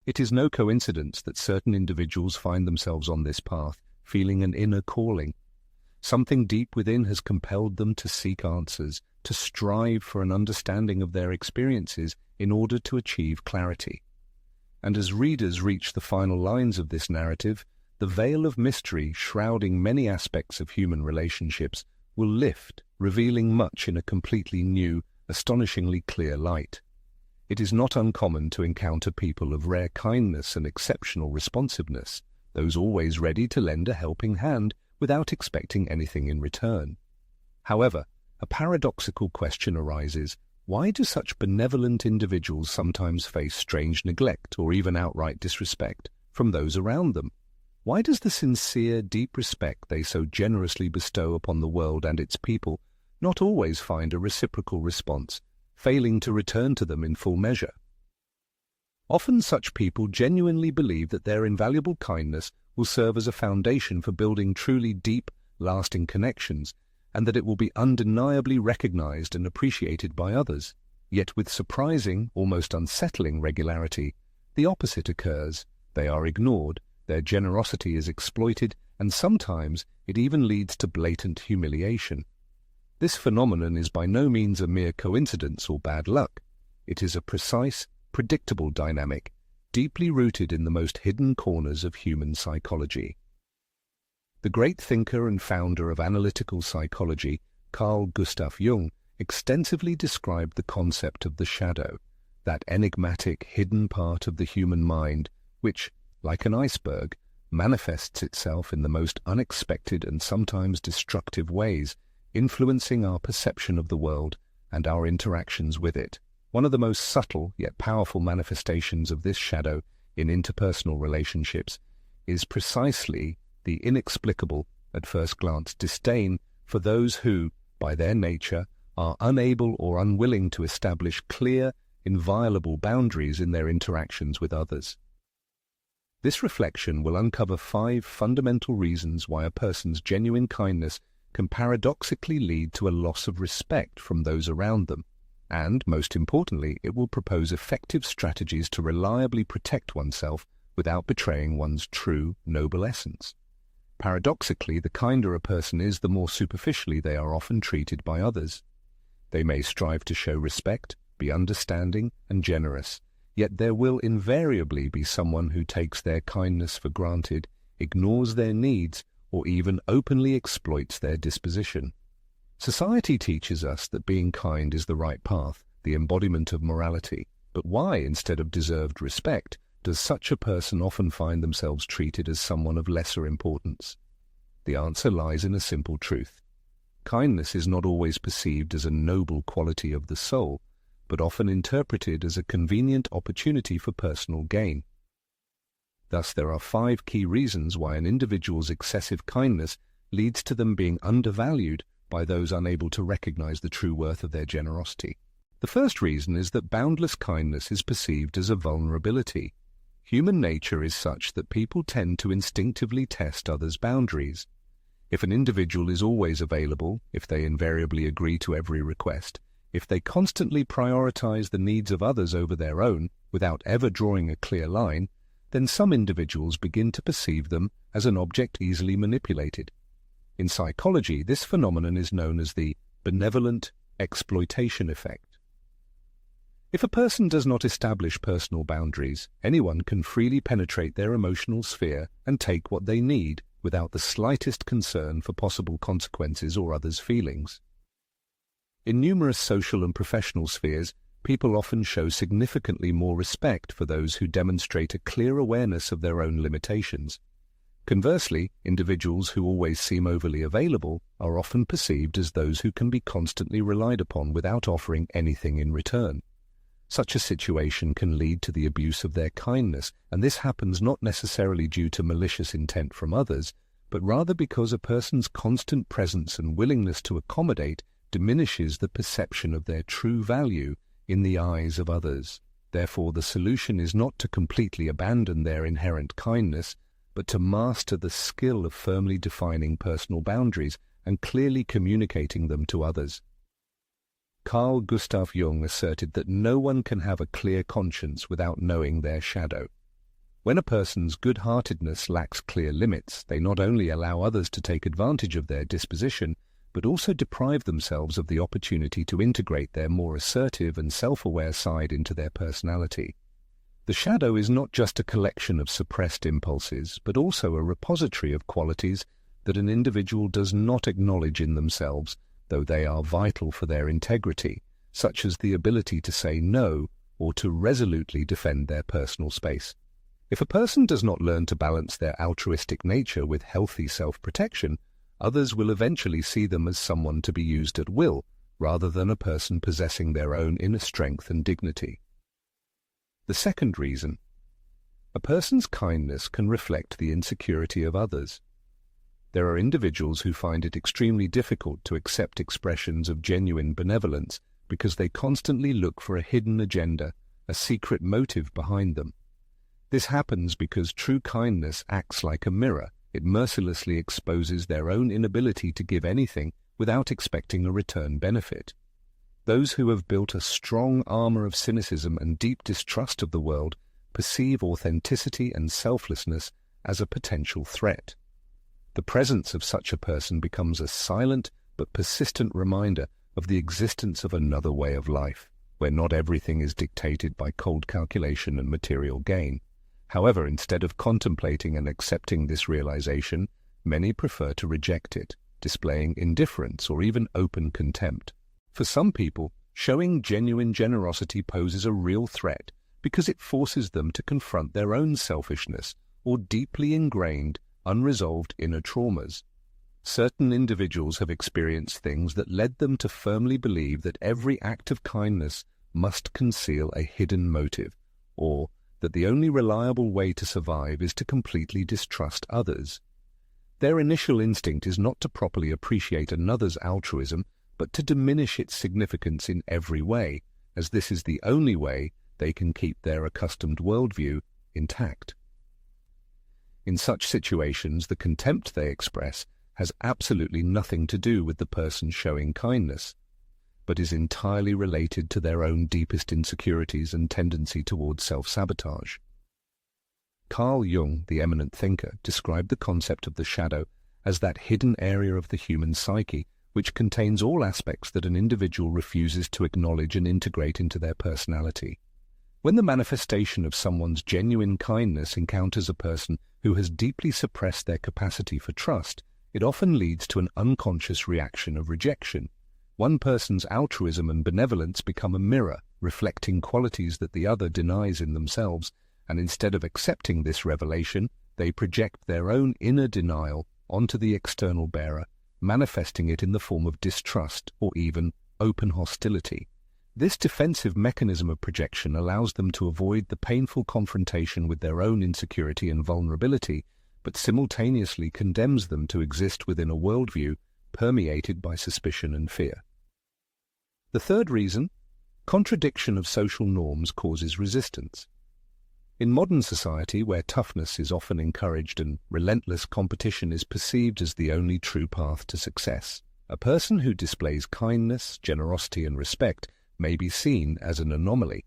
It is no coincidence that certain individuals find themselves on this path, feeling an inner calling. Something deep within has compelled them to seek answers, to strive for an understanding of their experiences in order to achieve clarity. And as readers reach the final lines of this narrative, the veil of mystery shrouding many aspects of human relationships will lift, revealing much in a completely new, astonishingly clear light. It is not uncommon to encounter people of rare kindness and exceptional responsiveness, those always ready to lend a helping hand without expecting anything in return. However, a paradoxical question arises: why do such benevolent individuals sometimes face strange neglect or even outright disrespect from those around them? Why does the sincere, deep respect they so generously bestow upon the world and its people not always find a reciprocal response, failing to return to them in full measure? Often such people genuinely believe that their invaluable kindness will serve as a foundation for building truly deep, lasting connections, and that it will be undeniably recognized and appreciated by others. Yet with surprising, almost unsettling regularity, the opposite occurs. They are ignored, their generosity is exploited, and sometimes it even leads to blatant humiliation. This phenomenon is by no means a mere coincidence or bad luck. It is a precise, predictable dynamic, deeply rooted in the most hidden corners of human psychology. The great thinker and founder of analytical psychology, Carl Jung, extensively described the concept of the shadow, that enigmatic, hidden part of the human mind which, like an iceberg, manifests itself in the most unexpected and sometimes destructive ways, influencing our perception of the world and our interactions with it. One of the most subtle yet powerful manifestations of this shadow in interpersonal relationships is precisely the inexplicable, at first glance, disdain for those who, by their nature, are unable or unwilling to establish clear, inviolable boundaries in their interactions with others. This reflection will uncover 5 fundamental reasons why a person's genuine kindness can paradoxically lead to a loss of respect from those around them, and, most importantly, it will propose effective strategies to reliably protect oneself without betraying one's true, noble essence. Paradoxically, the kinder a person is, the more superficially they are often treated by others. They may strive to show respect, be understanding and generous, yet there will invariably be someone who takes their kindness for granted, ignores their needs, or even openly exploits their disposition. Society teaches us that being kind is the right path, the embodiment of morality. But why, instead of deserved respect, does such a person often find themselves treated as someone of lesser importance? The answer lies in a simple truth. Kindness is not always perceived as a noble quality of the soul, but often interpreted as a convenient opportunity for personal gain. Thus, there are 5 key reasons why an individual's excessive kindness leads to them being undervalued by those unable to recognize the true worth of their generosity. The first reason is that boundless kindness is perceived as a vulnerability. Human nature is such that people tend to instinctively test others' boundaries. If an individual is always available, if they invariably agree to every request, if they constantly prioritize the needs of others over their own without ever drawing a clear line, then some individuals begin to perceive them as an object easily manipulated. In psychology, this phenomenon is known as the benevolent exploitation effect. If a person does not establish personal boundaries, anyone can freely penetrate their emotional sphere and take what they need without the slightest concern for possible consequences or others' feelings. In numerous social and professional spheres, people often show significantly more respect for those who demonstrate a clear awareness of their own limitations. Conversely, individuals who always seem overly available are often perceived as those who can be constantly relied upon without offering anything in return. Such a situation can lead to the abuse of their kindness, and this happens not necessarily due to malicious intent from others, but rather because a person's constant presence and willingness to accommodate diminishes the perception of their true value in the eyes of others. Therefore, the solution is not to completely abandon their inherent kindness, but to master the skill of firmly defining personal boundaries and clearly communicating them to others. Carl Jung asserted that no one can have a clear conscience without knowing their shadow. When a person's good-heartedness lacks clear limits, they not only allow others to take advantage of their disposition, but also deprive themselves of the opportunity to integrate their more assertive and self-aware side into their personality. The shadow is not just a collection of suppressed impulses, but also a repository of qualities that an individual does not acknowledge in themselves, though they are vital for their integrity, such as the ability to say no or to resolutely defend their personal space. If a person does not learn to balance their altruistic nature with healthy self-protection, others will eventually see them as someone to be used at will, rather than a person possessing their own inner strength and dignity. The second reason: a person's kindness can reflect the insecurity of others. There are individuals who find it extremely difficult to accept expressions of genuine benevolence because they constantly look for a hidden agenda, a secret motive behind them. This happens because true kindness acts like a mirror. It mercilessly exposes their own inability to give anything without expecting a return benefit. Those who have built a strong armor of cynicism and deep distrust of the world perceive authenticity and selflessness as a potential threat. The presence of such a person becomes a silent but persistent reminder of the existence of another way of life, where not everything is dictated by cold calculation and material gain. However, instead of contemplating and accepting this realization, many prefer to reject it, displaying indifference or even open contempt. For some people, showing genuine generosity poses a real threat because it forces them to confront their own selfishness or deeply ingrained, unresolved inner traumas. Certain individuals have experienced things that led them to firmly believe that every act of kindness must conceal a hidden motive, or that the only reliable way to survive is to completely distrust others. Their initial instinct is not to properly appreciate another's altruism, but to diminish its significance in every way, as this is the only way they can keep their accustomed worldview intact. In such situations, the contempt they express has absolutely nothing to do with the person showing kindness, but is entirely related to their own deepest insecurities and tendency towards self-sabotage. Carl Jung, the eminent thinker, described the concept of the shadow as that hidden area of the human psyche which contains all aspects that an individual refuses to acknowledge and integrate into their personality. When the manifestation of someone's genuine kindness encounters a person who has deeply suppressed their capacity for trust, it often leads to an unconscious reaction of rejection. One person's altruism and benevolence become a mirror, reflecting qualities that the other denies in themselves, and instead of accepting this revelation, they project their own inner denial onto the external bearer, manifesting it in the form of distrust or even open hostility. This defensive mechanism of projection allows them to avoid the painful confrontation with their own insecurity and vulnerability, but simultaneously condemns them to exist within a worldview permeated by suspicion and fear. The third reason: contradiction of social norms causes resistance. In modern society, where toughness is often encouraged and relentless competition is perceived as the only true path to success, a person who displays kindness, generosity, and respect may be seen as an anomaly.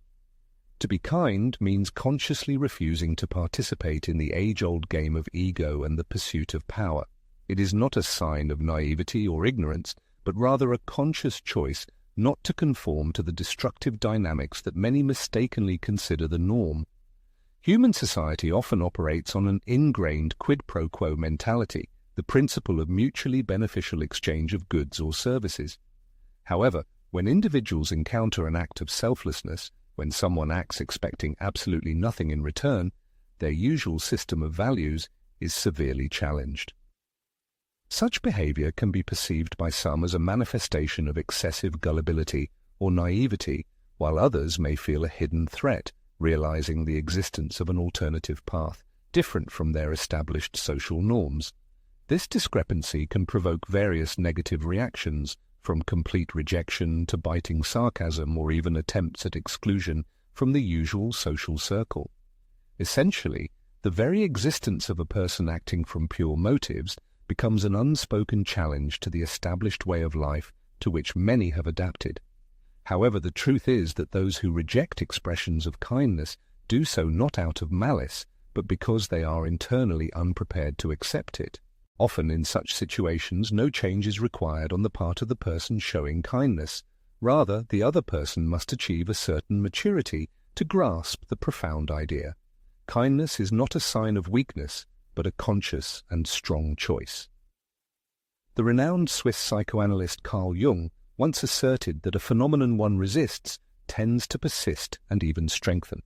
To be kind means consciously refusing to participate in the age-old game of ego and the pursuit of power. It is not a sign of naivety or ignorance, but rather a conscious choice not to conform to the destructive dynamics that many mistakenly consider the norm. Human society often operates on an ingrained quid pro quo mentality, the principle of mutually beneficial exchange of goods or services. However, when individuals encounter an act of selflessness, when someone acts expecting absolutely nothing in return, their usual system of values is severely challenged. Such behavior can be perceived by some as a manifestation of excessive gullibility or naivety, while others may feel a hidden threat, realizing the existence of an alternative path, different from their established social norms. This discrepancy can provoke various negative reactions, from complete rejection to biting sarcasm or even attempts at exclusion from the usual social circle. Essentially, the very existence of a person acting from pure motives becomes an unspoken challenge to the established way of life to which many have adapted. However, the truth is that those who reject expressions of kindness do so not out of malice, but because they are internally unprepared to accept it. Often in such situations, no change is required on the part of the person showing kindness. Rather, the other person must achieve a certain maturity to grasp the profound idea. Kindness is not a sign of weakness, but a conscious and strong choice. The renowned Swiss psychoanalyst Carl Jung once asserted that a phenomenon one resists tends to persist and even strengthen.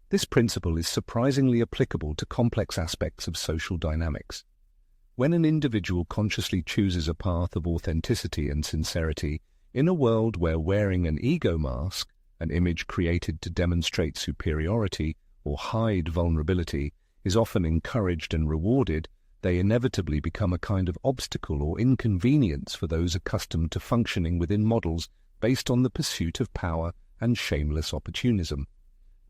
This principle is surprisingly applicable to complex aspects of social dynamics. When an individual consciously chooses a path of authenticity and sincerity in a world where wearing an ego mask, an image created to demonstrate superiority or hide vulnerability, is often encouraged and rewarded, they inevitably become a kind of obstacle or inconvenience for those accustomed to functioning within models based on the pursuit of power and shameless opportunism.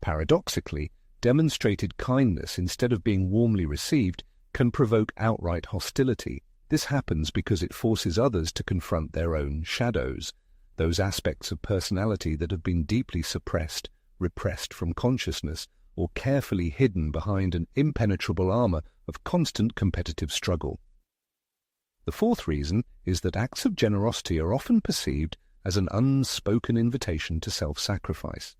Paradoxically, demonstrated kindness, instead of being warmly received, can provoke outright hostility. This happens because it forces others to confront their own shadows, those aspects of personality that have been deeply suppressed, repressed from consciousness, or carefully hidden behind an impenetrable armor of constant competitive struggle. The fourth reason is that acts of generosity are often perceived as an unspoken invitation to self-sacrifice.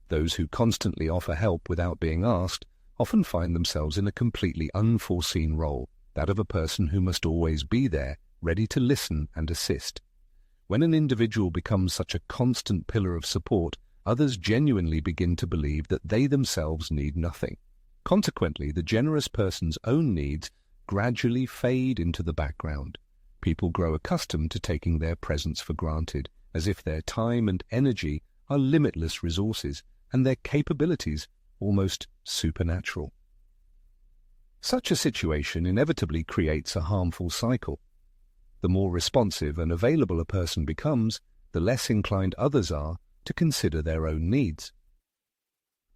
Those who constantly offer help without being asked often find themselves in a completely unforeseen role, that of a person who must always be there, ready to listen and assist. When an individual becomes such a constant pillar of support, others genuinely begin to believe that they themselves need nothing. Consequently, the generous person's own needs gradually fade into the background. People grow accustomed to taking their presence for granted, as if their time and energy are limitless resources, and their capabilities almost supernatural. Such a situation inevitably creates a harmful cycle. The more responsive and available a person becomes, the less inclined others are to consider their own needs.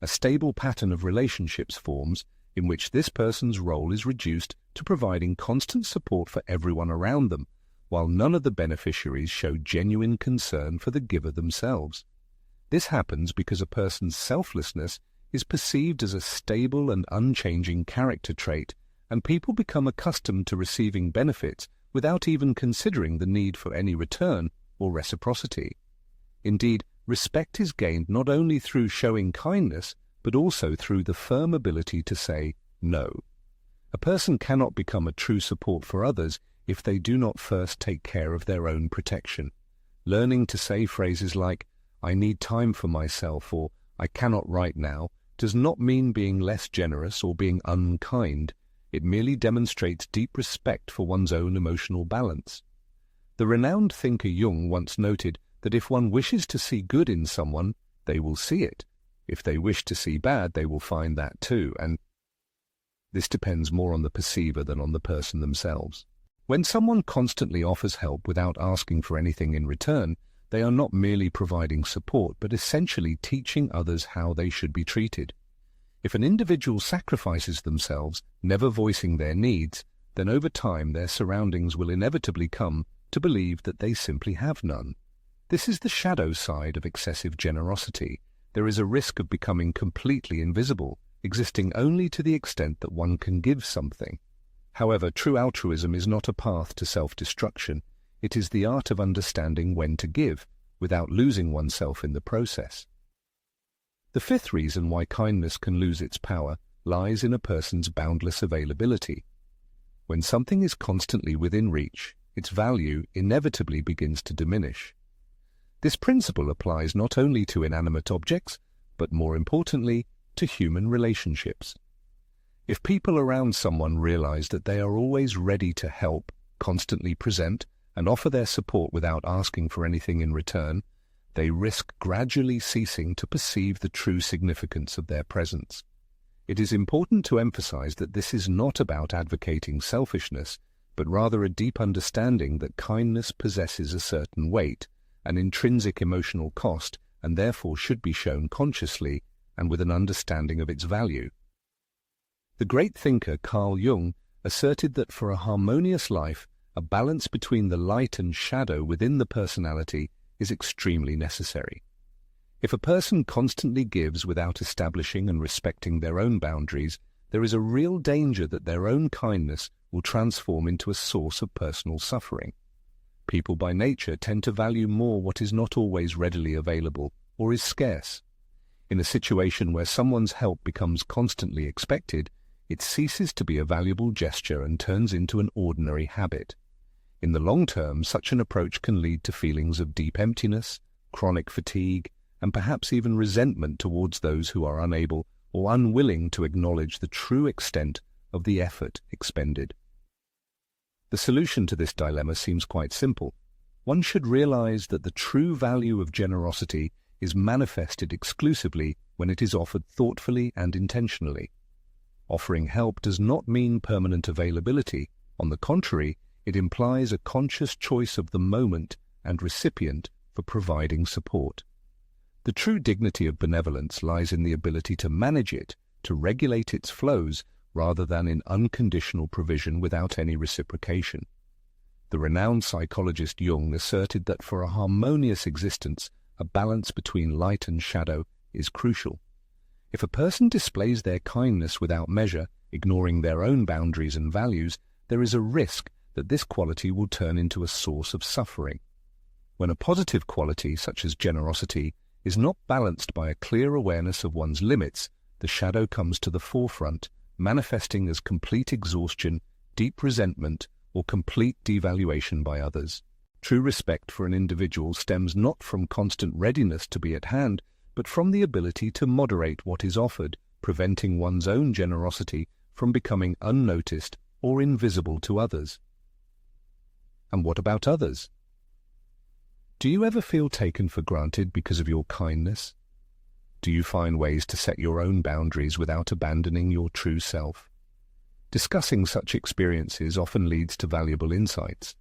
A stable pattern of relationships forms in which this person's role is reduced to providing constant support for everyone around them, while none of the beneficiaries show genuine concern for the giver themselves. This happens because a person's selflessness is perceived as a stable and unchanging character trait, and people become accustomed to receiving benefits without even considering the need for any return or reciprocity. Indeed, respect is gained not only through showing kindness, but also through the firm ability to say no. A person cannot become a true support for others if they do not first take care of their own protection. Learning to say phrases like, "I need time for myself," or "I cannot right now," does not mean being less generous or being unkind. It merely demonstrates deep respect for one's own emotional balance. The renowned thinker Jung once noted that if one wishes to see good in someone, they will see it. If they wish to see bad, they will find that too, and this depends more on the perceiver than on the person themselves. When someone constantly offers help without asking for anything in return, they are not merely providing support, but essentially teaching others how they should be treated. If an individual sacrifices themselves, never voicing their needs, then over time their surroundings will inevitably come to believe that they simply have none. This is the shadow side of excessive generosity. There is a risk of becoming completely invisible, existing only to the extent that one can give something. However, true altruism is not a path to self-destruction. It is the art of understanding when to give, without losing oneself in the process. The fifth reason why kindness can lose its power lies in a person's boundless availability. When something is constantly within reach, its value inevitably begins to diminish. This principle applies not only to inanimate objects, but more importantly, to human relationships. If people around someone realize that they are always ready to help, constantly present, and offer their support without asking for anything in return, they risk gradually ceasing to perceive the true significance of their presence. It is important to emphasize that this is not about advocating selfishness, but rather a deep understanding that kindness possesses a certain weight, an intrinsic emotional cost, and therefore should be shown consciously and with an understanding of its value. The great thinker Carl Jung asserted that for a harmonious life, a balance between the light and shadow within the personality is extremely necessary. If a person constantly gives without establishing and respecting their own boundaries, there is a real danger that their own kindness will transform into a source of personal suffering. People by nature tend to value more what is not always readily available or is scarce. In a situation where someone's help becomes constantly expected, it ceases to be a valuable gesture and turns into an ordinary habit. In the long term, such an approach can lead to feelings of deep emptiness, chronic fatigue, and perhaps even resentment towards those who are unable or unwilling to acknowledge the true extent of the effort expended. The solution to this dilemma seems quite simple. One should realize that the true value of generosity is manifested exclusively when it is offered thoughtfully and intentionally. Offering help does not mean permanent availability. On the contrary, it implies a conscious choice of the moment and recipient for providing support. The true dignity of benevolence lies in the ability to manage it, to regulate its flows, rather than in unconditional provision without any reciprocation. The renowned psychologist Jung asserted that for a harmonious existence, a balance between light and shadow is crucial. If a person displays their kindness without measure, ignoring their own boundaries and values, there is a risk that this quality will turn into a source of suffering. When a positive quality, such as generosity, is not balanced by a clear awareness of one's limits, the shadow comes to the forefront, manifesting as complete exhaustion, deep resentment, or complete devaluation by others. True respect for an individual stems not from constant readiness to be at hand, but from the ability to moderate what is offered, preventing one's own generosity from becoming unnoticed or invisible to others. And what about others? Do you ever feel taken for granted because of your kindness? Do you find ways to set your own boundaries without abandoning your true self? Discussing such experiences often leads to valuable insights.